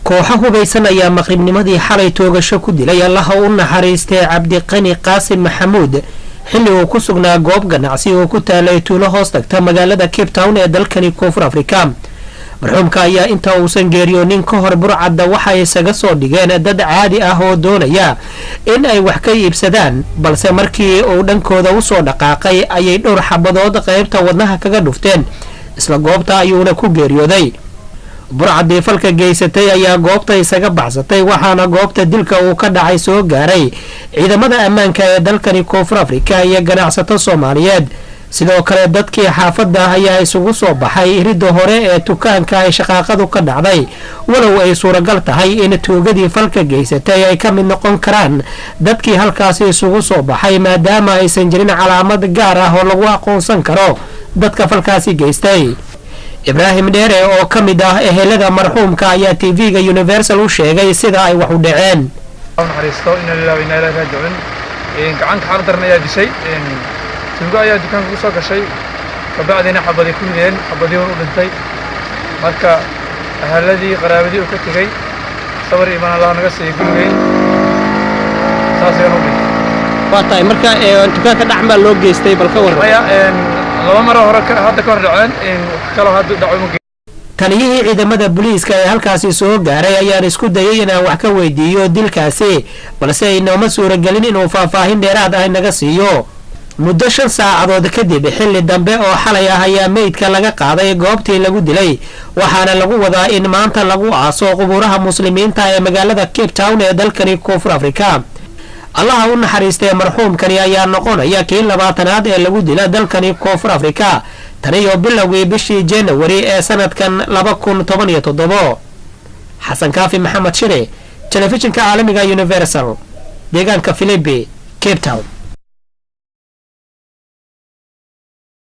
kooxo hubaysan ayaa maqribnimadii xalay toogasho ku dilay allaha u naxariistay cabdiqani qaasim maxamuud xilli uu ku sugnaa goob ganacsi oo ku taalay tuulo hoos tagta magaalada Cape Town ee dalkani Koonfur Afrika. marxuumka ayaa inta uusan geeriyoonin ka hor burcadda waxay isaga soo dhigeen dad caadi ah oo doonaya in ay wax ka iibsadaan, balse markii uu dhankooda u soo dhaqaaqay ayay dhowr xabadood qaybta wadnaha kaga dhufteen, isla goobta ayuuna ku geeriyooday. burcaddii falka geysatay ayaa goobta isaga baxsatay, waxaana goobta dilka uu ka dhacay soo gaaray ciidamada ammaanka ee dalkani Koonfur Afrika iyo ganacsato Soomaaliyeed. sidoo kale dadkii xaafadda ayaa isugu soo baxay ridda hore ee dukaanka ay shaqaaqadu ka dhacday, walow ay suuragal tahay in tuugadii falka geysatay ay ka mid noqon karaan dadkii halkaasi isugu soo baxay, maadaama aysan jirin calaamad gaar ah oo lagu aqoonsan karo dadka falkaasi geystay. ibraahim dheere oo ka mid ah ehelada marxuumka ayaa TV-ga Universal u sheegay sida ay wax u dhaceen. tuugo ayaa dukaanka ku soo gashay, kabacdina xabadii ku rideen, xabadii u dhintay. marka ahaladii qaraabadii uu ka tegay sabar iman Allah naga sii gurigeen taas ayuu dhintay. waa tahay marka dukaanka dhacma loo geystay balka waran laba mar hore hadda ka hor dhaceen kala hadda dhaco. taliyihii ciidamada booliiska ee halkaasi soo gaaray ayaan isku dayay inaan wax ka weydiiyo dilkaasi, balse inooma suuragelin inuu faahfaahin dheeraad ah naga siiyo. muddo 5 saacadood kadib xilli dambe oo xalay ah ayaa meydka laga qaaday goobtii lagu dilay, waxaana lagu wadaa in maanta lagu aaso qubuuraha muslimiinta ee magaalada Cape Town ee dalkani Koonfur Afrika. allaha u naxariistay marxuumkani ayaa noqonaya kii 20aad ee lagu dila dalkani Koonfur Afrika taniyo bilowgii bishii January ee sanadkan 2017. xasan kaafi maxamed shire, telefishinka caalamiga Universal, deegaanka Philippi, Cape Town.